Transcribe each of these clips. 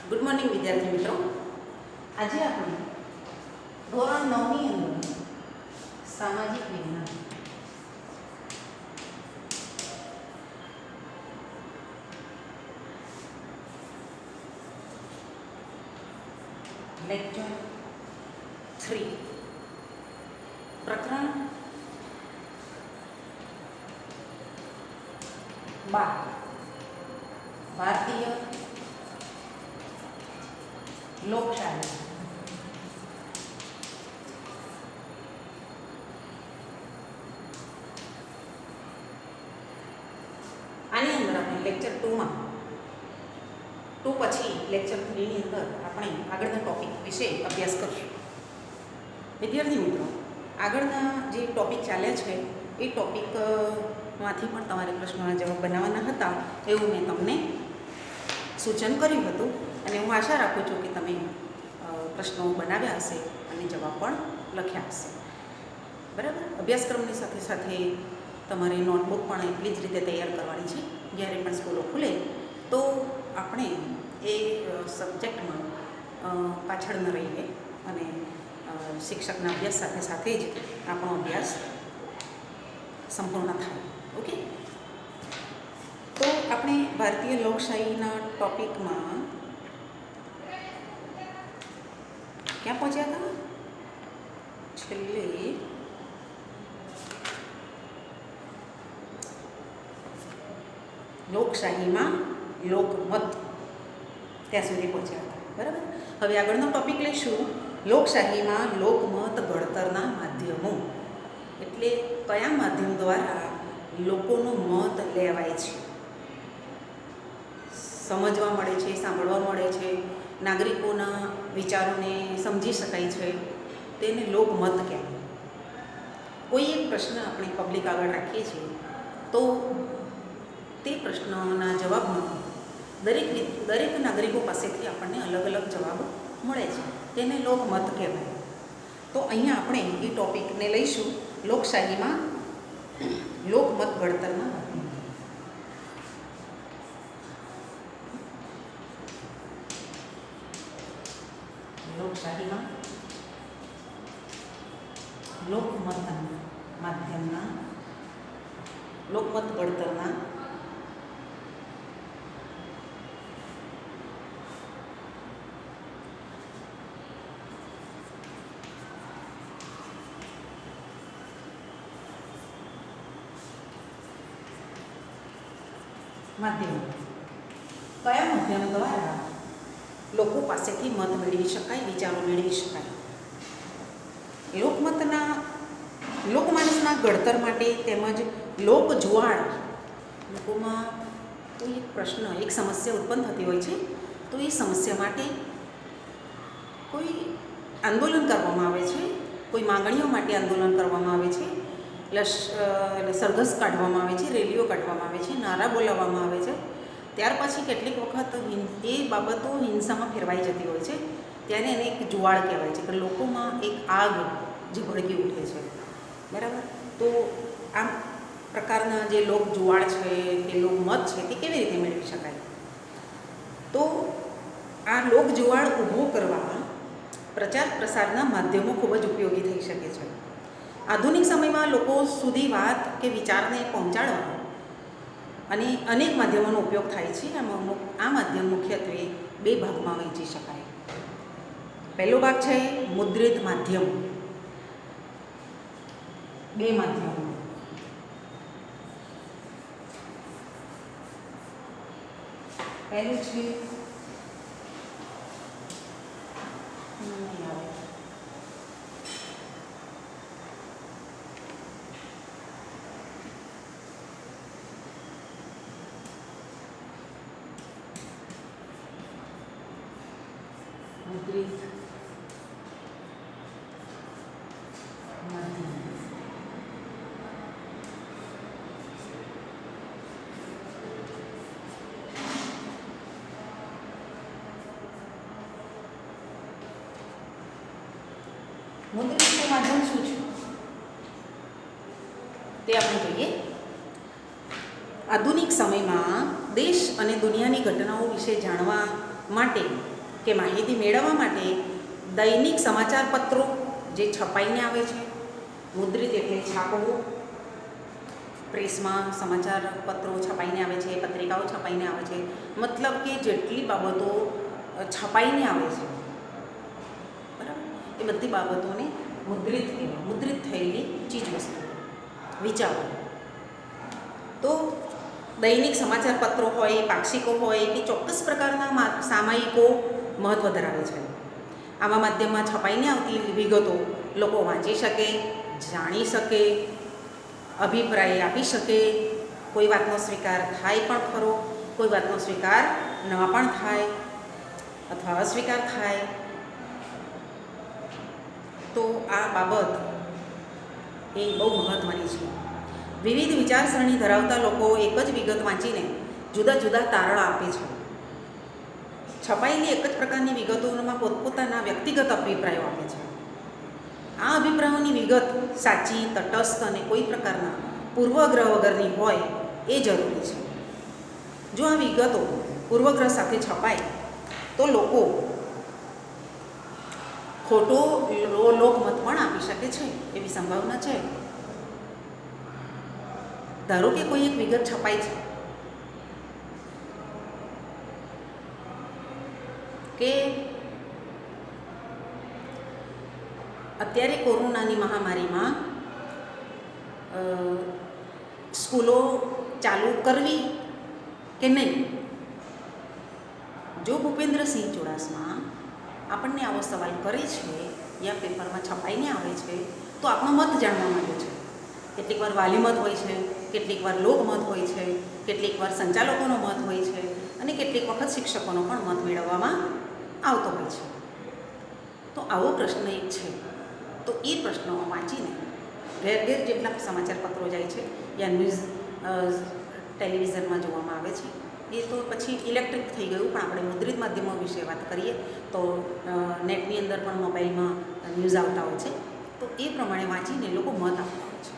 Good morning વિદ્યાર્થી મિત્રો। આજે આપણે ધોરણ 9 ની અંદર સામાજિક વિજ્ઞાન લેક્ચર 3 પ્રકરણ 12 ભારતીય લોકશાહી આની અંદર આપણે લેક્ચર 2 માં 2 પછી લેક્ચર 3 ની અંદર આપણે આગળના ટોપિક વિશે અભ્યાસ કરશું। વિદ્યાર્થી મિત્રો, આગળના જે ટોપિક ચાલ્યા છે એ ટોપિક માંથી પણ તમારે પ્રશ્નોના જવાબ બનાવવાના હતા એવું મેં તમને સૂચન કર્યું હતું અને હું આશા રાખું છું કે તમે પ્રશ્નો બનાવ્યા હશે અને જવાબ પણ લખ્યા હશે। બરાબર, અભ્યાસક્રમની સાથે સાથે તમારે નોટબુક પણ એટલી જ રીતે તૈયાર કરવાની છે। જ્યારે પણ સ્કૂલો ખુલે તો આપણે એ સબ્જેક્ટમાં પાછળ ન રહીએ અને શિક્ષકના અભ્યાસ સાથે સાથે જ આપણો અભ્યાસ સંપૂર્ણ થાય। ઓકે, તો આપણે ભારતીય લોકશાહીના ટોપિકમાં ક્યાં પહોંચ્યા હતા? છેલ્લે લોકશાહીમાં લોકમત ત્યાં સુધી પહોંચ્યા હતા। બરાબર, હવે આગળનો ટોપિક લઈશું લોકશાહીમાં લોકમત ઘડતરના માધ્યમો। એટલે કયા માધ્યમ દ્વારા લોકોનો મત લેવાય છે, સમજવા મળે છે, સાંભળવા મળે છે, નાગરિકોના વિચારોને સમજી શકાય છે, તેને લોકમત કહેવાય। કોઈ એક પ્રશ્ન આપણે પબ્લિક આગળ રાખીએ છીએ તો તે પ્રશ્નના જવાબમાં દરેક નાગરિકો પાસેથી આપણને અલગ અલગ જવાબ મળે છે, તેને લોકમત કહેવાય। તો અહીંયા આપણે એ ટોપિકને લઈશું લોકશાહીમાં લોકમત ઘડતરના માધ્યમો। લોકશાહીમાં લોકમત માધ્યમના લોકમત ઘડતરના માધ્યમો। કયા માધ્યમ દ્વારા લોકો પાસેથી મત મેળવી શકાય, વિચારો મેળવી શકાય? લોકમાનસના ઘડતર માટે તેમજ લોકજુવાળ, લોકોમાં કોઈ એક પ્રશ્ન, એક સમસ્યા ઉત્પન્ન થતી હોય છે તો એ સમસ્યા માટે કોઈ આંદોલન કરવામાં આવે છે, કોઈ માંગણીઓ માટે આંદોલન કરવામાં આવે છે, સરઘસ કાઢવામાં આવે છે, રેલીઓ કાઢવામાં આવે છે, નારા બોલાવવામાં આવે છે। ત્યાર પછી કેટલીક વખત એ બાબતો હિંસામાં ફેરવાઈ જતી હોય છે, ત્યારે એને એક જુવાળ કહેવાય છે કે લોકોમાં એક આગ જે ભડકી ઉઠે છે। બરાબર, તો આ પ્રકારના જે લોક જુવાળ છે કે લોકમત છે તે કેવી રીતે મેળવી શકાય? તો આ લોક જુવાળ ઊભો કરવા પ્રચાર પ્રસારના માધ્યમો ખૂબ જ ઉપયોગી થઈ શકે છે। આધુનિક સમયમાં લોકો સુધી વાત કે વિચારને પહોંચાડવા અને અનેક માધ્યમોનો ઉપયોગ થાય છે। આ માધ્યમ મુખ્યત્વે 2 ભાગમાં વહેંચી શકાય। પહેલો ભાગ છે મુદ્રિત માધ્યમ। 2 માધ્યમો, પહેલું છે મુદ્રિત માધ્યમ। મુદ્રિત માધ્યમ શું છે તે આપણે જોઈએ। આધુનિક સમયમાં દેશ અને દુનિયાની ઘટનાઓ વિશે જાણવા માટે કે માહિતી મેળવવા માટે દૈનિક સમાચાર પત્રો જે છપાઈને આવે છે, મુદ્રિત એટલે છાપવું, પ્રેસમાં સમાચાર પત્રો છપાઈને આવે છે, પત્રિકાઓ છપાઈને આવે છે, મતલબ કે જેટલી બાબતો છપાઈને આવે છે, બરાબર, એ બધી બાબતોને મુદ્રિત કહેવાય. મુદ્રિત થયેલી ચીજવસ્તુ, વિચારો. તો દૈનિક સમાચાર પત્રો હોય, પાક્ષિકો હોય કે ચોક્કસ પ્રકારના સામયિકો મહત્ત્વ ધરાવે છે. આવા માધ્યમમાં છપાઈને આવતી વિગતો લોકો વાંચી શકે, જાણી શકે, અભિપ્રાય આપી શકે. કોઈ વાતનો સ્વીકાર થાય પણ ખરો, કોઈ વાતનો સ્વીકાર ન પણ થાય અથવા અસ્વીકાર થાય. તો આ બાબત એ બહુ મહત્ત્વની છે. વિવિધ વિચારસરણી ધરાવતા લોકો એક જ વિગત વાંચીને જુદા જુદા તારણા આપે છે. છપાયેલી એક જ પ્રકારની વિગતોમાં પોતપોતાના વ્યક્તિગત અભિપ્રાયો આપે છે. આ અભિપ્રાયોની વિગત સાચી, તટસ્થ અને કોઈ પ્રકારના પૂર્વગ્રહ વગરની હોય એ જરૂરી છે. જો આ વિગતો પૂર્વગ્રહ સાથે છપાય તો લોકો ખોટો લોકમત પણ આપી શકે છે, એવી સંભાવના છે. ધારો કે કોઈ એક વિગત છપાય છે કે અત્યારે કોરોનાની મહામારીમાં સ્કૂલો ચાલુ કરવી કે નહીં. જો ભૂપેન્દ્રસિંહ ચુડાસમા આપણને આવો સવાલ કરે છે યા પેપરમાં છપાઈને આવે છે તો આપણો મત જાણવા માંગે છે. કેટલીક વાર વાલી મત હોય છે, કેટલીક વાર લોકમત હોય છે, કેટલીક વાર સંચાલકોનો મત હોય છે અને કેટલીક વખત શિક્ષકોનો પણ મત મેળવવામાં આવતો હોય છે. તો આવો પ્રશ્ન એક છે. તો એ પ્રશ્નો વાંચીને ઘેર ઘેર જેટલા સમાચાર પત્રો જાય છે યા ન્યૂઝ ટેલિવિઝનમાં જોવામાં આવે છે, એ તો પછી ઇલેક્ટ્રિક થઈ ગયું. પણ આપણે મુદ્રિત માધ્યમો વિશે વાત કરીએ તો નેટની અંદર પણ મોબાઈલમાં ન્યૂઝ આવતા હોય છે. તો એ પ્રમાણે વાંચીને લોકો મત આપતા હોય છે.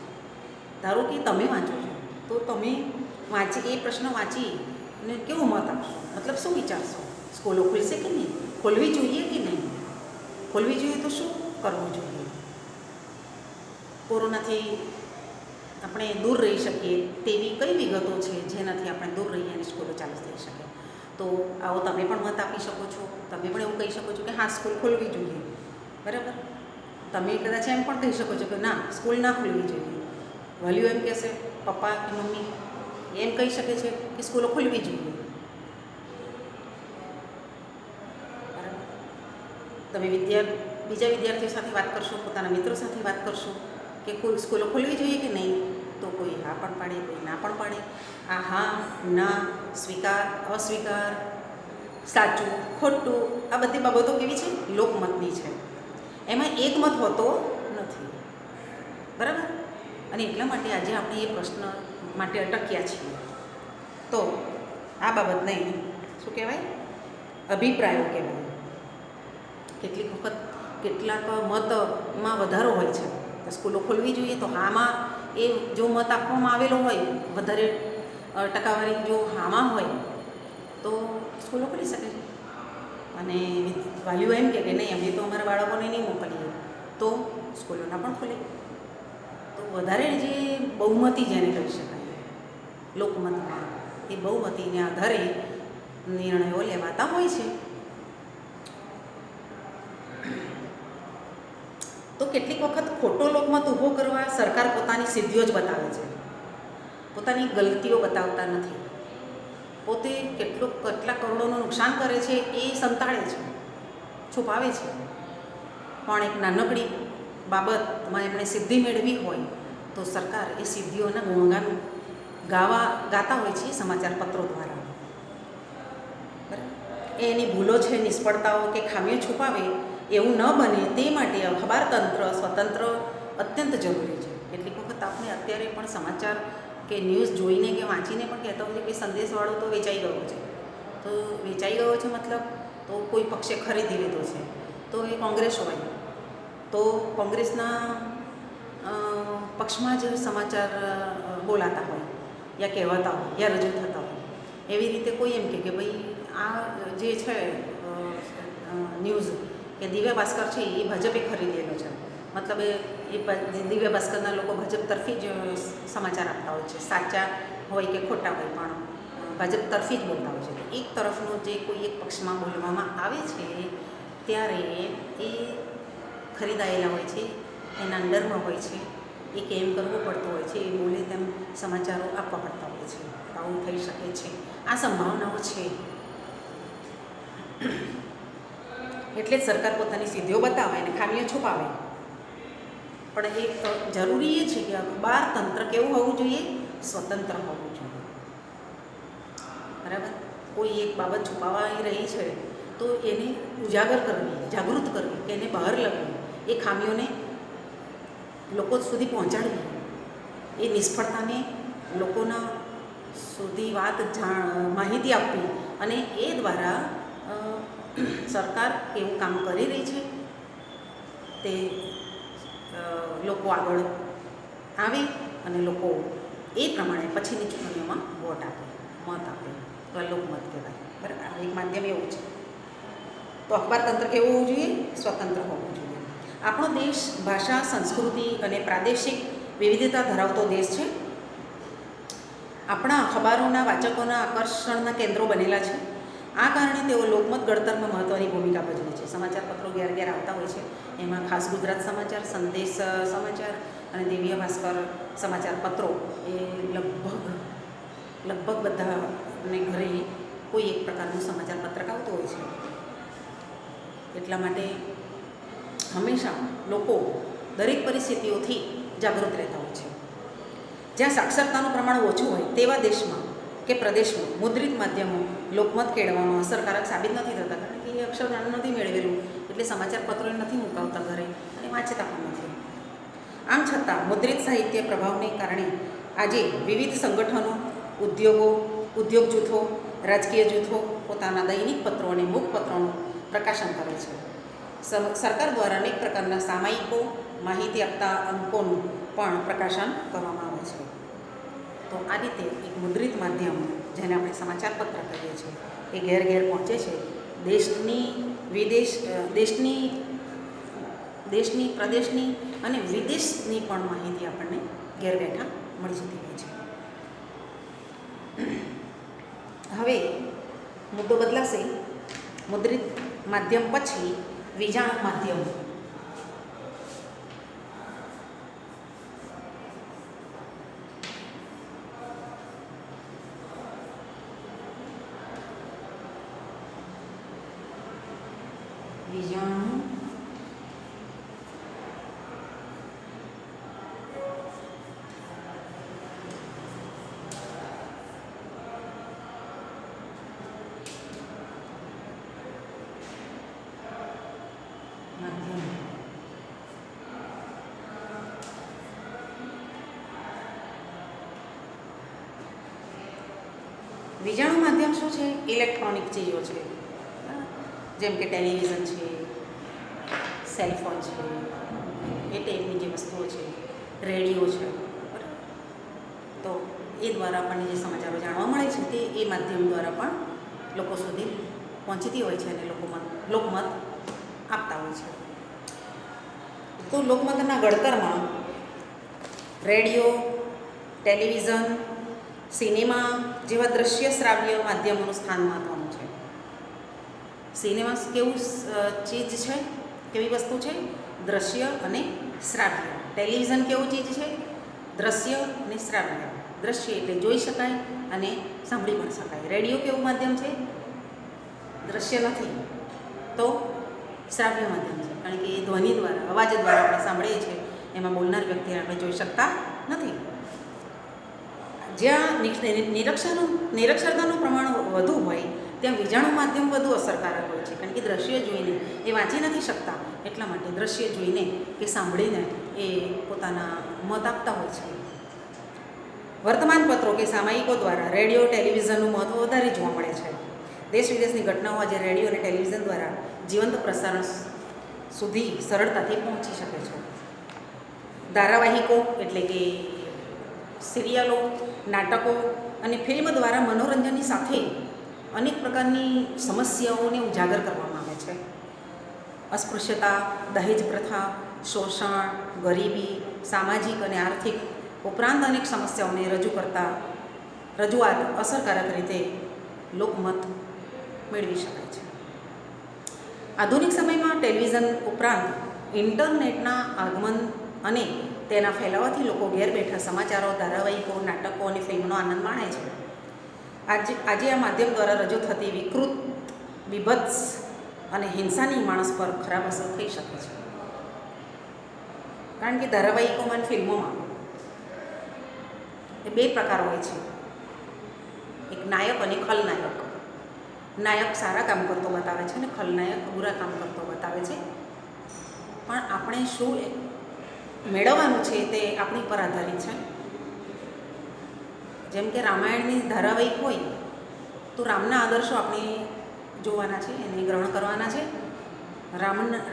ધારો કે તમે વાંચો છો તો તમે એ પ્રશ્ન વાંચીને કેવો મત આપશો, મતલબ શું વિચારશો? સ્કૂલો ખુલશે કે નહીં, ખોલવી જોઈએ કે નહીં, ખોલવી જોઈએ તો શું કરવું જોઈએ, કોરોનાથી આપણે દૂર રહી શકીએ તેવી કઈ વિગતો છે જેનાથી આપણે દૂર રહીએ અને સ્કૂલો ચાલુ થઈ શકે. તો આવો તમે પણ મત આપી શકો છો. તમે પણ એવું કહી શકો છો કે હા, સ્કૂલ ખોલવી જોઈએ, બરાબર. તમે કદાચ એમ પણ કહી શકો છો કે ના, સ્કૂલ ના ખોલવી જોઈએ. વાલીઓ એમ કહેશે, પપ્પા કે મમ્મી એમ કહી શકે છે કે સ્કૂલો ખોલવી જોઈએ, બરાબર. તમે બીજા વિદ્યાર્થીઓ સાથે વાત કરશો, પોતાના મિત્રો સાથે વાત કરશો કે કોઈ સ્કૂલો ખોલવી જોઈએ કે નહીં, તો કોઈ હા પણ પાડે, કોઈ ના પણ પાડે. આ હા, ના, સ્વીકાર, અસ્વીકાર, સાચું, ખોટું, આ બધી બાબતો કેવી છે? લોકમતની છે. એમાં એક મત હોતો નથી, બરાબર. અને એટલા માટે આજે આપણે એ પ્રશ્ન માટે અટક્યા છીએ. તો આ બાબતને શું કહેવાય? અભિપ્રાયો કહેવાય. કેટલીક વખત કેટલાક મતમાં વધારો હોય છે. તો સ્કૂલો ખોલવી જોઈએ તો હામાં એ જો મત આપવામાં આવેલો હોય, વધારે ટકાવારી જો હામાં હોય તો સ્કૂલો ખોલી શકે છે. અને વાલીઓ એમ કે નહીં, અમે તો અમારા બાળકોને નહીં મોકલીએ, તો સ્કૂલો ના પણ ખોલે. તો વધારે જે બહુમતી જેને કહી શકાય લોકમતમાં, એ બહુમતીને આધારે નિર્ણયો લેવાતા હોય છે. તો કેટલીક વખત ખોટો લોકમત ઊભો કરવા સરકાર પોતાની સિદ્ધિઓ જ બતાવે છે, પોતાની ગલતીઓ બતાવતા નથી. પોતે કેટલા કરોડોનું નુકસાન કરે છે એ સંતાડે છે, છુપાવે છે. પણ એક નાનકડી બાબતમાં એમણે સિદ્ધિ મેળવી હોય તો સરકાર એ સિદ્ધિઓના ગુણગાન ગાતા હોય છે સમાચાર પત્રો દ્વારા, બરાબર. એની ભૂલો છે, નિષ્ફળતાઓ કે ખામીઓ છુપાવે એવું ન બને તે માટે અખબારતંત્ર સ્વતંત્ર અત્યંત જરૂરી છે. કેટલીક વખત આપણે અત્યારે પણ સમાચાર કે ન્યૂઝ જોઈને કે વાંચીને પણ કહેતા હોય છે કે સંદેશવાળો તો વેચાઈ ગયો છે. તો વેચાઈ ગયો છે મતલબ તો કોઈ પક્ષે ખરીદી લીધો છે. તો એ કોંગ્રેસ હોય તો કોંગ્રેસના પક્ષમાં જ સમાચાર બોલાતા હોય યા કહેવાતા હોય યા રજૂ થતા હોય. એવી રીતે કોઈ એમ કે ભાઈ આ જે છે ન્યૂઝ કે દિવ્ય ભાસ્કર છે એ ભાજપે ખરીદેલો છે, મતલબ એ દિવ્ય ભાસ્કરના લોકો ભાજપ તરફી જ સમાચાર આપતા હોય છે, સાચા હોય કે ખોટા હોય પણ ભાજપ તરફી જ બોલતા હોય છે. એક તરફનું જે કોઈ એક પક્ષમાં બોલવામાં આવે છે ત્યારે એ ખરીદાયેલા હોય છે, એના અંડરમાં હોય છે, એ કેમ કરવું પડતું હોય છે, એ બોલે તેમ સમાચારો આપવા પડતા હોય છે. આવું થઈ શકે છે, આ સંભાવનાઓ છે. એટલે જ સરકાર પોતાની સિદ્ધિઓ બતાવે અને ખામીઓ છુપાવે. પણ એ જરૂરી એ છે કે અખબાર તંત્ર કેવું હોવું જોઈએ? સ્વતંત્ર હોવું જોઈએ. બરાબર? કોઈ એક બાબત છુપાવાઈ રહી છે તો એને ઉજાગર કરવી, જાગૃત કરવી, કે એને બહાર લાવવી, એ ખામીઓને લોકો સુધી પહોંચાડવી, એ નિષ્ફળતાને લોકોના સુધી માહિતી આપવી અને એ દ્વારા સરકાર કેવું કામ કરી રહી છે તે લોકો આગળ આવે અને લોકો એ પ્રમાણે પછીની ચૂંટણીઓમાં વોટ આપે, મત આપે. તો આ લોકમત કહેવાય. બરાબર? એક માધ્યમ એવું છે. તો અખબાર તંત્ર કેવું હોવું જોઈએ? સ્વતંત્ર હોવું જોઈએ. આપણો દેશ ભાષા, સંસ્કૃતિ અને પ્રાદેશિક વિવિધતા ધરાવતો દેશ છે. આપણા અખબારોના વાચકોના આકર્ષણના કેન્દ્રો બનેલા છે. આ કારણે તેઓ લોકમત ઘડતરમાં મહત્ત્વની ભૂમિકા ભજવે છે. સમાચાર પત્રો ઘેર ઘેર આવતા હોય છે. એમાં ખાસ ગુજરાત સમાચાર, સંદેશ સમાચાર અને દિવ્ય ભાસ્કર સમાચાર પત્રો એ લગભગ બધાને ઘરે કોઈ એક પ્રકારનું સમાચાર પત્રક આવતું હોય છે. એટલા માટે હંમેશા લોકો દરેક પરિસ્થિતિઓથી જાગૃત રહેતા હોય છે. જ્યાં સાક્ષરતાનું પ્રમાણ ઓછું હોય તેવા દેશમાં કે પ્રદેશમાં મુદ્રિત માધ્યમો લોકમત કેળવવામાં અસરકારક સાબિત નથી થતા, કારણ કે એ અક્ષર જ્ઞાન નથી મેળવેલું, એટલે સમાચાર પત્રો નથી મુકાવતા ઘરે અને વાંચતા પણ નથી. આમ છતાં મુદ્રિત સાહિત્ય પ્રભાવને કારણે આજે વિવિધ સંગઠનો, ઉદ્યોગો, ઉદ્યોગ જૂથો, રાજકીય જૂથો પોતાના દૈનિક પત્રો અને મુખપત્રોનું પ્રકાશન કરે છે. સરકાર દ્વારા અનેક પ્રકારના સામાયિકો, માહિતી આપતા અંકોનું પણ પ્રકાશન કરવામાં આવે છે. તો આ રીતે એક મુદ્રિત માધ્યમ, જેને આપણે સમાચાર પત્ર કહીએ છીએ, એ ઘેર ઘેર પહોંચે છે. દેશની, પ્રદેશની અને વિદેશની પણ માહિતી આપણને ઘેર બેઠા મળી જતી હોય છે. હવે મુદ્દો બદલાશે. મુદ્રિત માધ્યમ પછી વિજાણુ માધ્યમ. વિજાણુ વિજાણુ માધ્યમ શું છે? ઇલેક્ટ્રોનિક ચીજો છે, જેમ કે ટેલિવિઝન છે, સેલફોન છે, એ ટાઈપની જે વસ્તુઓ છે, રેડિયો છે. બરાબર? તો એ દ્વારા આપણને જે સમાચારો જાણવા મળે છે તે એ માધ્યમ દ્વારા પણ લોકો સુધી પહોંચતી હોય છે અને લોકમત આપતા હોય છે. તો લોકમતના ઘડતરમાં રેડિયો, ટેલિવિઝન, સિનેમા જેવા દ્રશ્ય શ્રાવ્ય માધ્યમોનું સ્થાન મહત્ત્વનું છે. સિનેમા કેવું ચીજ છે? કેવી વસ્તુ છે? દ્રશ્ય અને શ્રાવ્ય. ટેલિવિઝન કેવું ચીજ છે? દ્રશ્ય અને શ્રાવ્ય. દ્રશ્ય એટલે જોઈ શકાય અને સાંભળી પણ શકાય. રેડિયો કેવું માધ્યમ છે? દ્રશ્ય નથી તો શ્રાવ્ય માધ્યમ છે, કારણ કે એ ધ્વનિ દ્વારા, અવાજ દ્વારા આપણે સાંભળીએ છીએ. એમાં બોલનાર વ્યક્તિને આપણે જોઈ શકતા નથી. જ્યાં નિરક્ષરતાનું પ્રમાણ વધુ હોય ત્યાં વિજાણુ માધ્યમ વધુ અસરકારક હોય છે, કારણ કે દ્રશ્ય જોઈને એ વાંચી નથી શકતા. એટલા માટે દ્રશ્ય જોઈને કે સાંભળીને એ પોતાના મત આપતા હોય છે. વર્તમાનપત્રો કે સામાયિકો દ્વારા રેડિયો, ટેલિવિઝનનું મહત્ત્વ વધારે જોવા મળે છે. દેશ વિદેશની ઘટનાઓ આજે રેડિયો અને ટેલિવિઝન દ્વારા જીવંત પ્રસારણ સુધી સરળતાથી પહોંચી શકે છે. ધારાવાહિકો એટલે કે સિરિયલો, નાટકો અને ફિલ્મ દ્વારા મનોરંજનની સાથે અનેક પ્રકારની સમસ્યાઓને ઉજાગર કરવામાં આવે છે. અસ્પૃશ્યતા, દહેજ પ્રથા, શોષણ, ગરીબી, સામાજિક અને આર્થિક ઉપરાંત અનેક સમસ્યાઓને રજૂઆત અસરકારક રીતે લોકમત મેળવી શકાય છે. આધુનિક સમયમાં ટેલિવિઝન ઉપરાંત ઇન્ટરનેટના આગમન અને તેના ફેલાવાથી લોકો ઘેર બેઠા સમાચારો, ધારાવાહિકો, નાટકો અને ફિલ્મનો આનંદ માણે છે. આજે આ માધ્યમ દ્વારા રજૂ થતી વિકૃત, બીભત્સ અને હિંસાની માણસ પર ખરાબ અસર થઈ શકે છે. કારણ કે ધારાવાહિકોમાં અને ફિલ્મોમાં એ બે પ્રકાર હોય છે, એક નાયક અને ખલનાયક. નાયક સારા કામ કરતો બતાવે છે અને ખલનાયક બુરા કામ કરતો બતાવે છે. પણ આપણે શું મેળવવાનું છે તે આપણી પર આધારિત છે. જેમ કે રામાયણની ધારાવાહિક હોય તો રામના આદર્શો આપણે જોવાના છે, એને ગ્રહણ કરવાના છે.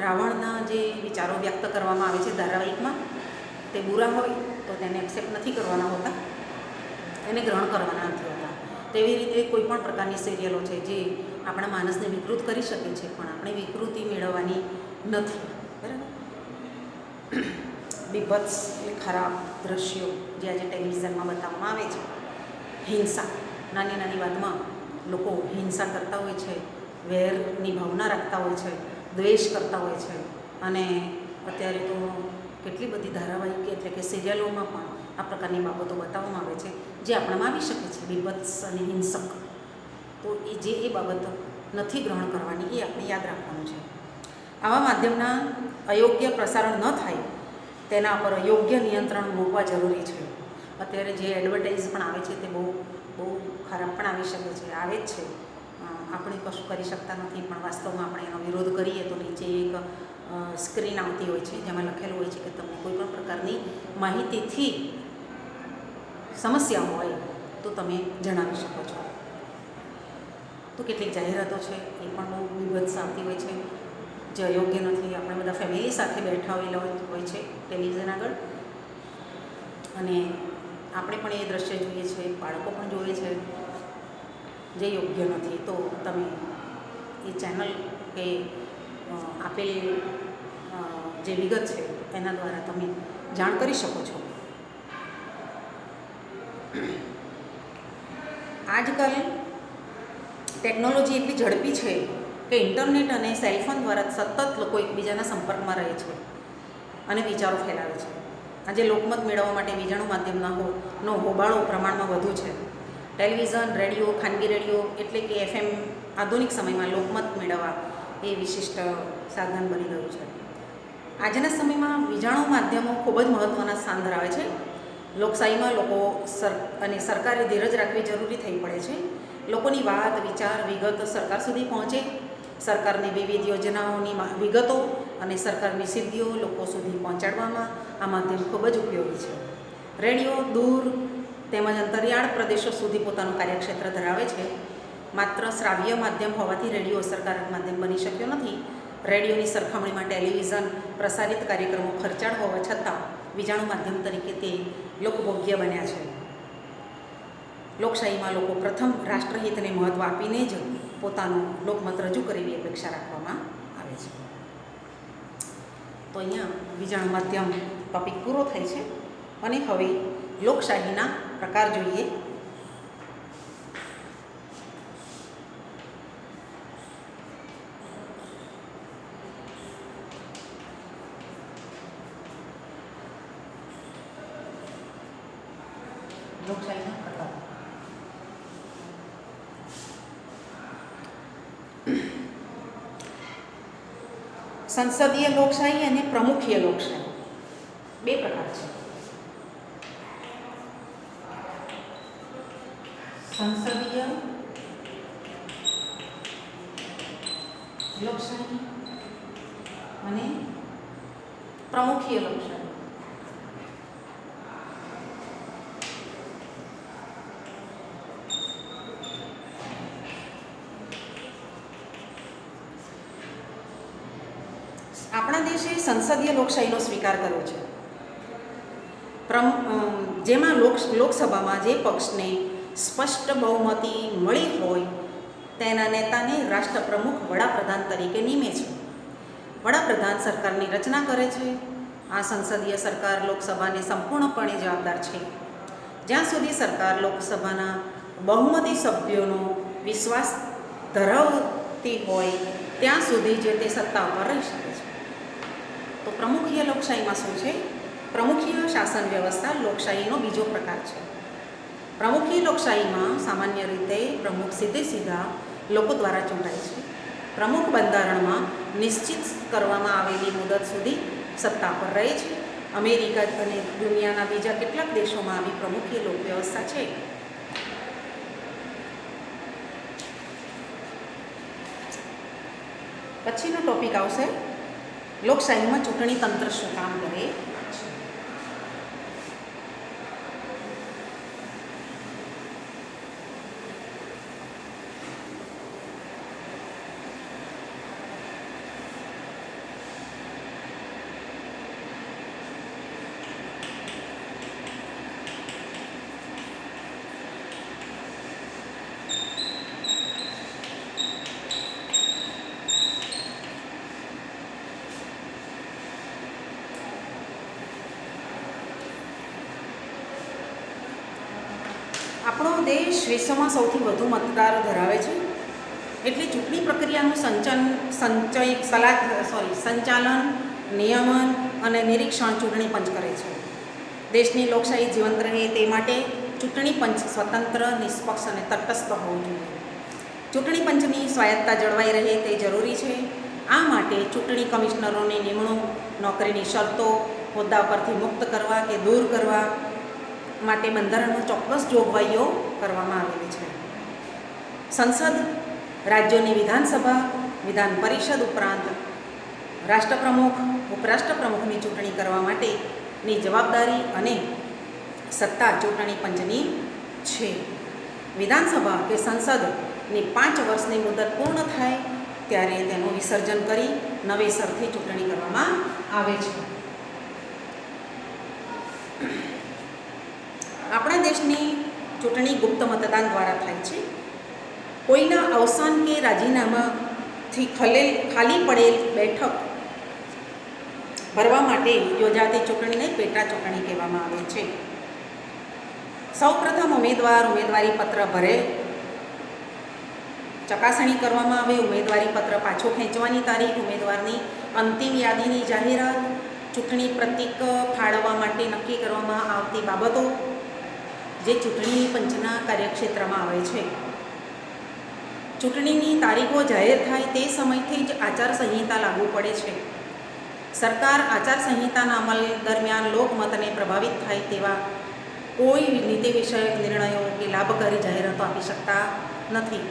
રાવણના જે વિચારો વ્યક્ત કરવામાં આવે છે ધારાવાહિકમાં તે બુરા હોય તો તેને એક્સેપ્ટ નથી કરવાના હોતા, એને ગ્રહણ કરવાના નથી હોતા. તેવી રીતે કોઈ પણ પ્રકારની સિરિયલો છે જે આપણા માનસને વિકૃત કરી શકે છે, પણ આપણે વિકૃતિ મેળવવાની નથી. બરાબર. બીભત્સ એટલે ખરાબ દ્રશ્યો જે આજે ટેલિવિઝનમાં બતાવવામાં આવે છે, હિંસા, નાની નાની વાતમાં લોકો હિંસા કરતા હોય છે, વેરની ભાવના રાખતા હોય છે, દ્વેષ કરતા હોય છે. અને અત્યારે તો કેટલી બધી ધારાવાહિક એટલે કે સિરિયલોમાં પણ આ પ્રકારની બાબતો બતાવવામાં આવે છે જે આપણામાં આવી શકે છે, બીભત્સ અને હિંસક. તો એ બાબત નથી ગ્રહણ કરવાની, એ આપણે યાદ રાખવાનું છે. આવા માધ્યમના અયોગ્ય પ્રસારણ ન થાય તેના પર યોગ્ય નિયંત્રણ મૂકવા જરૂરી છે. અત્યારે જે એડવર્ટાઇઝ પણ આવે છે તે બહુ ખરાબ પણ આવી શકે છે, આવે જ છે. આપણે કશું કરી શકતા નથી, પણ વાસ્તવમાં આપણે એનો વિરોધ કરીએ તો નીચે એક સ્ક્રીન આવતી હોય છે જેમાં લખેલું હોય છે કે તમને કોઈ પણ પ્રકારની માહિતીથી સમસ્યા હોય તો તમે જણાવી શકો છો. તો કેટલીક જાહેરાતો છે એ પણ બહુ બીભત્સ આવતી હોય છે જે અયોગ્ય નથી. આપણે બધા ફેમિલી સાથે બેઠા હોય છે ટેલિવિઝન આગળ, અને આપણે પણ એ દ્રશ્ય જોઈએ છે, બાળકો પણ જોઈએ છે, જે યોગ્ય નથી. તો તમે એ ચેનલ કે આપેલ જે વિગત છે એના દ્વારા તમે જાણ કરી શકો છો. આજકાલ ટેકનોલોજી એટલી ઝડપી છે કે ઇન્ટરનેટ અને સેલફોન દ્વારા સતત લોકો એકબીજાના સંપર્કમાં રહે છે અને વિચારો ફેલાવે છે. આજે લોકમત મેળવવા માટે બીજાણું માધ્યમનો હોબાળો પ્રમાણમાં વધુ છે. ટેલિવિઝન, રેડિયો, ખાનગી રેડિયો એટલે કે FM આધુનિક સમયમાં લોકમત મેળવવા એ વિશિષ્ટ સાધન બની ગયું છે. આજના સમયમાં બીજાણું માધ્યમો ખૂબ જ મહત્ત્વના સ્થાન ધરાવે છે. લોકશાહીમાં લોકો અને સરકારે ધીરજ રાખવી જરૂરી થઈ પડે છે. લોકોની વાત, વિચાર, વિગત સરકાર સુધી પહોંચે. સરકારની વિવિધ યોજનાઓની વિગતો અને સરકારની સિદ્ધિઓ લોકો સુધી પહોંચાડવામાં આ માધ્યમ ખૂબ જ ઉપયોગી છે. રેડિયો દૂર તેમજ અંતરિયાળ પ્રદેશો સુધી પોતાનું કાર્યક્ષેત્ર ધરાવે છે. માત્ર શ્રાવ્ય માધ્યમ હોવાથી રેડિયો અસરકારક માધ્યમ બની શક્યો નથી. રેડિયોની સરખામણીમાં ટેલિવિઝન પ્રસારિત કાર્યક્રમો ખર્ચાળ હોવા છતાં બીજાણું માધ્યમ તરીકે તે લોકભોગ્ય બન્યા છે. લોકશાહીમાં લોકો પ્રથમ રાષ્ટ્રહિતને મહત્ત્વ આપીને જ પોતાનું લોકમત રજૂ કરવી અપેક્ષા રાખવામાં આવે છે. તો અહીંયા બીજાણું માધ્યમ ટૉપિક પૂરો થાય છે અને હવે લોકશાહીના પ્રકાર જોઈએ. લોકશાહીના પ્રકાર. સંસદીય લોકશાહી અને પ્રમુખીય લોકશાહી બે પ્રકાર છે. સંસદીય લોકશાહી અને પ્રમુખીય લોકશાહી. આપણા દેશે સંસદીય લોકશાહીનો સ્વીકાર કર્યો છે, જેમાં લોકસભામાં જે પક્ષને સ્પષ્ટ બહુમતી મળી હોય તેના નેતાને રાષ્ટ્રપ્રમુખ વડાપ્રધાન તરીકે નિમે છે. વડાપ્રધાન સરકારની રચના કરે છે. આ સંસદીય સરકાર લોકસભાને સંપૂર્ણપણે જવાબદાર છે. જ્યાં સુધી સરકાર લોકસભાના બહુમતી સભ્યોનો વિશ્વાસ ધરાવતી હોય ત્યાં સુધી જે તે સત્તા ઉપર રહી શકે છે. તો પ્રમુખીય લોકશાહીમાં શું છે? પ્રમુખીય શાસન વ્યવસ્થા લોકશાહીનો બીજો પ્રકાર છે. પ્રમુખીય લોકશાહીમાં સામાન્ય રીતે પ્રમુખ સીધા લોકો દ્વારા ચૂંટાય છે. પ્રમુખ બંધારણમાં નિશ્ચિત કરવામાં આવેલી મુદત સુધી સત્તા પર રહે છે. અમેરિકા અને દુનિયાના બીજા કેટલાક દેશોમાં આવી પ્રમુખીય લોક વ્યવસ્થા છે. પછીનો ટોપિક આવશે લોકશાહીમાં ચૂંટણી તંત્ર શું કામ કરે. આપણો દેશ વિશ્વમાં સૌથી વધુ મતદારો ધરાવે છે, એટલે ચૂંટણી પ્રક્રિયાનું સંચાલન, નિયમન અને નિરીક્ષણ ચૂંટણી પંચ કરે છે. દેશની લોકશાહી જીવંત રહે તે માટે ચૂંટણી પંચ સ્વતંત્ર, નિષ્પક્ષ અને તટસ્થ હોવું જોઈએ. ચૂંટણી પંચની સ્વાયત્તતા જળવાઈ રહે તે જરૂરી છે. આ માટે ચૂંટણી કમિશનરોની નિમણૂક, નોકરીની શરતો, હોદ્દા પરથી મુક્ત કરવા કે દૂર કરવા માટે બંધારણમાં ચોક્કસ જોગવાઈઓ કરવામાં આવેલી છે. સંસદ, રાજ્યોની વિધાનસભા, વિધાન પરિષદ ઉપરાંત રાષ્ટ્રપ્રમુખ, ઉપરાષ્ટ્રપ્રમુખની ચૂંટણી કરવા માટેની જવાબદારી અને સત્તા ચૂંટણી પંચની છે. વિધાનસભા કે સંસદની 5 વર્ષની મુદત પૂર્ણ થાય ત્યારે તેનું વિસર્જન કરી નવેસરથી ચૂંટણી કરવામાં આવે છે. આપણા દેશની ચૂંટણી ગુપ્ત મતદાન દ્વારા થાય છે. કોઈના અવસાન કે રાજીનામાથી ખાલી પડેલ બેઠક ભરવા માટે યોજાતી ચૂંટણીને પેટા ચૂંટણી કહેવામાં આવે છે. સૌપ્રથમ ઉમેદવારી પત્ર ભરે, ચકાસણી કરવામાં આવે, ઉમેદવારી પત્ર પાછો ખેંચવાની તારીખ, ઉમેદવારની અંતિમ યાદીની જાહેરાત, ચૂંટણી પ્રતીક ફાળવવા માટે નક્કી કરવામાં આવતી બાબતો જે ચૂંટણી પંચના કાર્યક્ષેત્રમાં આવે છે. ચૂંટણીની તારીખો જાહેર થાય તે સમયથી જ આચારસંહિતા લાગુ પડે છે. સરકાર આચારસંહિતાના અમલ દરમિયાન લોકમતને પ્રભાવિત થાય તેવા કોઈ નીતિ વિષયક નિર્ણયો કે લાભકારી જાહેરાતો આપી શકતા નથી.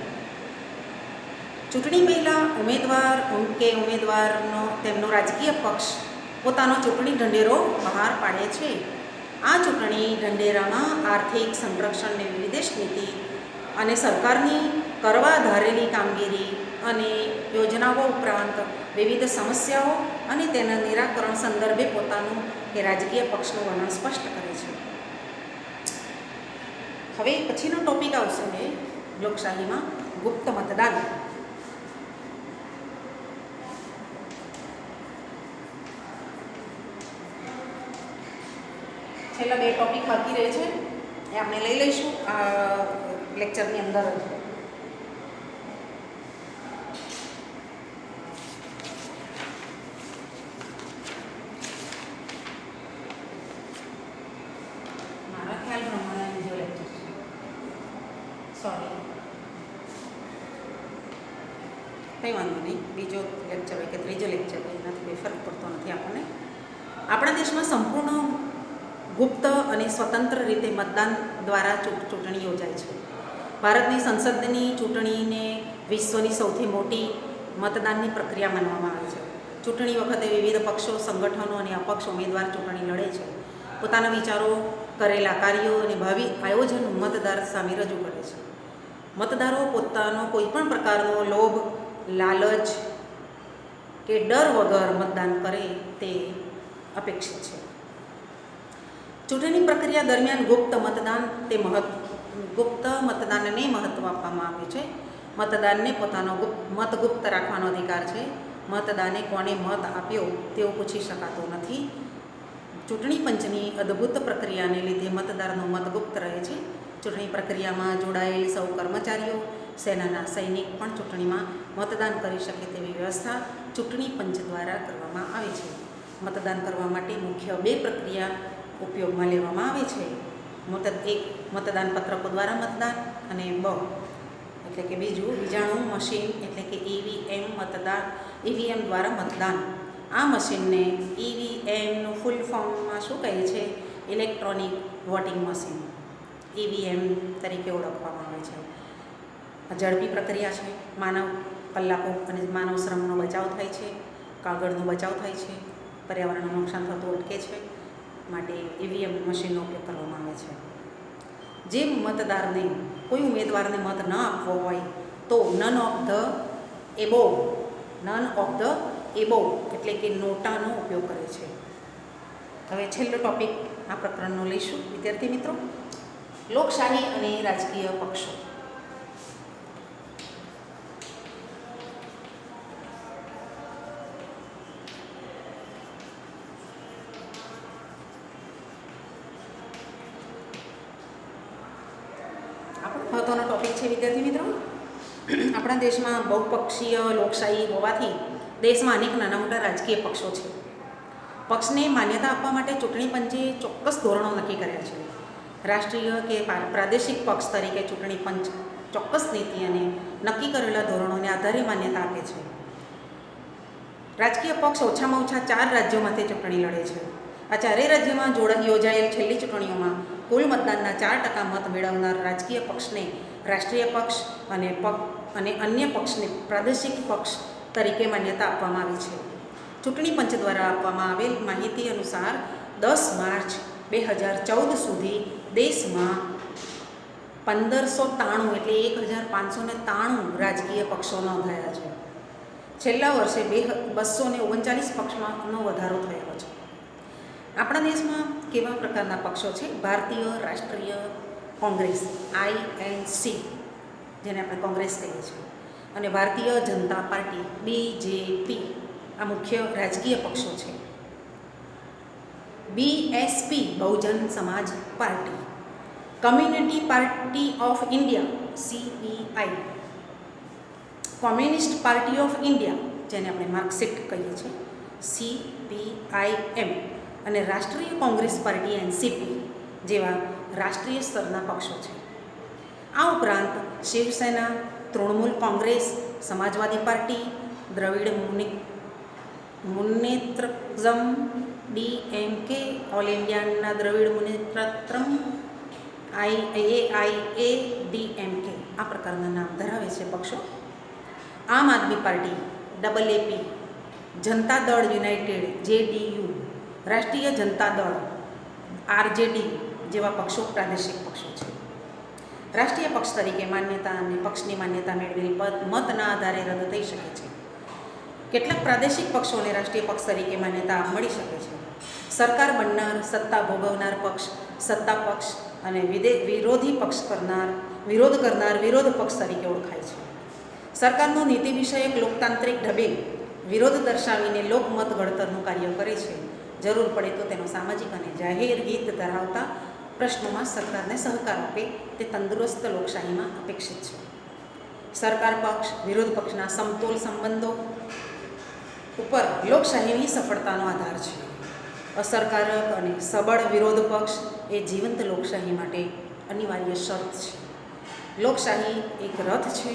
ચૂંટણી પહેલાં ઉમેદવારનો તેમનો રાજકીય પક્ષ પોતાનો ચૂંટણી ઢંઢેરો બહાર પાડે છે. આ ચૂંટણી ઢંઢેરામાં આર્થિક સંરક્ષણની વિદેશ નીતિ અને સરકારની કરવા ધારેલી કામગીરી અને યોજનાઓ ઉપરાંત વિવિધ સમસ્યાઓ અને તેના નિરાકરણ સંદર્ભે પોતાનું કે રાજકીય પક્ષનું વર્ણન સ્પષ્ટ કરે છે. હવે પછીનો ટોપિક આવશે લોકશાહીમાં ગુપ્ત મતદાન. છેલ્લા 2 ટોપિક બાકી રહે છે એ આપણે લઈ લઈશું આ લેક્ચરની અંદર જ. મારા ખ્યાલ પ્રમાણે બીજો લેક્ચર છે, સોરી, કંઈ વાંધો નહીં, બીજો લેક્ચર હોય કે ત્રીજો લેક્ચર હોય એનાથી કોઈ ફરક પડતો નથી આપણને. આપણા દેશમાં સંપૂર્ણ ગુપ્ત અને સ્વતંત્ર રીતે મતદાન દ્વારા ચૂંટણી યોજાય છે. ભારતની સંસદની ચૂંટણીને વિશ્વની સૌથી મોટી મતદાનની પ્રક્રિયા માનવામાં આવે છે. ચૂંટણી વખતે વિવિધ પક્ષો, સંગઠનો અને અપક્ષ ઉમેદવાર ચૂંટણી લડે છે. પોતાના વિચારો, કરેલા કાર્યો અને ભાવિ આયોજન મતદાર સામે રજૂ કરે છે. મતદારો પોતાનો કોઈપણ પ્રકારનો લોભ, લાલચ કે ડર વગર મતદાન કરે તે અપેક્ષિત છે. ચૂંટણી પ્રક્રિયા દરમિયાન ગુપ્ત મતદાનને મહત્ત્વ આપવામાં આવ્યું છે. મતદાનને પોતાનો મત ગુપ્ત રાખવાનો અધિકાર છે. મતદાને કોણે મત આપ્યો તેવું પૂછી શકાતો નથી. ચૂંટણી પંચની અદ્ભુત પ્રક્રિયાને લીધે મતદારનો મત ગુપ્ત રહે છે. ચૂંટણી પ્રક્રિયામાં જોડાયેલ સૌ કર્મચારીઓ, સેનાના સૈનિક પણ ચૂંટણીમાં મતદાન કરી શકે તેવી વ્યવસ્થા ચૂંટણી પંચ દ્વારા કરવામાં આવે છે. મતદાન કરવા માટે મુખ્ય 2 પ્રક્રિયા ઉપયોગમાં લેવામાં આવે છે. એક મતદાન પત્રકો દ્વારા મતદાન અને એટલે કે બીજું વીજાણુ મશીન એટલે કે ઈવીએમ દ્વારા મતદાન. આ મશીનને ઈવીએમનું ફૂલ ફોર્મમાં શું કહે છે? ઇલેક્ટ્રોનિક વોટિંગ મશીન, ઈવીએમ તરીકે ઓળખવામાં આવે છે. ઝડપી પ્રક્રિયા છે. માનવ કલાકો અને માનવ શ્રમનો બચાવ થાય છે, કાગળનો બચાવ થાય છે, પર્યાવરણનું નુકસાન થતું અટકે છે. માટે ઈવીએમ મશીનનો ઉપયોગ કરવામાં આવે છે. જે મતદારને કોઈ ઉમેદવારને મત ન આપવો હોય તો નન ઓફ ધ એબોવ એટલે કે નોટાનો ઉપયોગ કરે છે. હવે છેલ્લો ટોપિક આ પ્રકરણનો લઈશું વિદ્યાર્થી મિત્રો, લોકશાહી અને રાજકીય પક્ષો. મહત્વનો ટોપિક છે વિદ્યાર્થી મિત્રો. આપણા દેશમાં બહુપક્ષીય લોકશાહી હોવાથી દેશમાં અનેક નાના મોટા રાજકીય પક્ષો છે. પક્ષને માન્યતા આપવા માટે ચૂંટણી પંચે ચોક્કસ ધોરણો નક્કી કર્યા છે. રાષ્ટ્રીય કે પ્રાદેશિક પક્ષ તરીકે ચૂંટણી પંચ ચોક્કસ નીતિ અને નક્કી કરેલા ધોરણોને આધારે માન્યતા આપે છે. રાજકીય પક્ષ ઓછામાં ઓછા 4 રાજ્યોમાંથી ચૂંટણી લડે છે. આ 4 રાજ્યોમાં યોજાયેલ છેલ્લી ચૂંટણીઓમાં કુલ મતદાનના 4% મત મેળવનાર રાજકીય પક્ષને રાષ્ટ્રીય પક્ષ અને અન્ય પક્ષને પ્રાદેશિક પક્ષ તરીકે માન્યતા આપવામાં આવી છે. ચૂંટણી પંચ દ્વારા આપવામાં આવેલ માહિતી અનુસાર 10 માર્ચ 2014 સુધી દેશમાં 1593 એટલે 1593 રાજકીય પક્ષો નોંધાયા છે. છેલ્લા વર્ષે 239 પક્ષનો વધારો થયો છે. આપણા દેશમાં કેવા પ્રકારના પક્ષો છે? ભારતીય રાષ્ટ્રીય કોંગ્રેસ INC, જેને આપણે કોંગ્રેસ કહીએ છીએ, અને ભારતીય જનતા પાર્ટી BJP આ મુખ્ય રાજકીય પક્ષો છે. BSP Bahujan Samaj party, community party of India CPI, communist party of India જેને આપણે માર્કસિસ્ટ કહીએ છીએ CPIM, અને રાષ્ટ્રીય કોંગ્રેસ પાર્ટી NCP જેવા રાષ્ટ્રીય સ્તરના પક્ષો છે. આ ઉપરાંત શિવસેના, તૃણમૂલ કોંગ્રેસ, સમાજવાદી પાર્ટી, દ્રવિડ મુનેત્રઝમ DMK, ઓલ ઇન્ડિયાના દ્રવિડ મુનેત્રત્રમ AIADMK આ પ્રકારના નામ ધરાવે છે પક્ષો. આમ આદમી party AAP, Janata Dal United JDU, રાષ્ટ્રીય જનતા દળ RJD જેવા પક્ષો પ્રાદેશિક પક્ષો છે. રાષ્ટ્રીય પક્ષ તરીકે માન્યતા અને પક્ષની માન્યતા મેળવેલ મતના આધારે રદ થઈ શકે છે. કેટલાક પ્રાદેશિક પક્ષોને રાષ્ટ્રીય પક્ષ તરીકે માન્યતા મળી શકે છે. સરકાર બનનાર, સત્તા ભોગવનાર પક્ષ સત્તા પક્ષ અને વિરોધ કરનાર વિરોધ પક્ષ તરીકે ઓળખાય છે. સરકારનો નીતિ વિષયક લોકતાંત્રિક ઢબે વિરોધ દર્શાવીને લોકમત ઘડતરનું કાર્ય કરે છે. જરૂર પડે તો તેનો સામાજિક અને જાહેર હિત ધરાવતા પ્રશ્નોમાં સરકારને સહકાર આપે તે તંદુરસ્ત લોકશાહીમાં અપેક્ષિત છે. સરકાર પક્ષ વિરોધ પક્ષના સમતોલ સંબંધો ઉપર લોકશાહીની સફળતાનો આધાર છે. અસરકારક અને સબળ વિરોધ પક્ષ એ જીવંત લોકશાહી માટે અનિવાર્ય શરત છે. લોકશાહી એક રથ છે.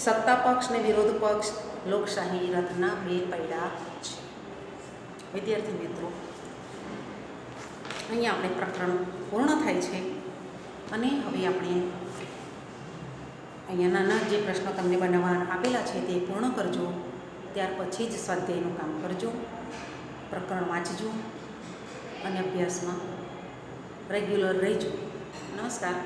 સત્તા પક્ષ અને વિરોધ પક્ષ લોકશાહી રથના 2 પૈડા છે. વિદ્યાર્થી મિત્રો, અહીંયા આપણે પ્રકરણ પૂર્ણ થાય છે અને હવે આપણે અહીંયા નાના જે પ્રશ્નો તમને બનાવવા આપેલા છે તે પૂર્ણ કરજો. ત્યાર પછી જ સ્વાધ્યાયનું કામ કરજો, પ્રકરણ વાંચજો અને અભ્યાસમાં રેગ્યુલર રહેજો. નમસ્કાર.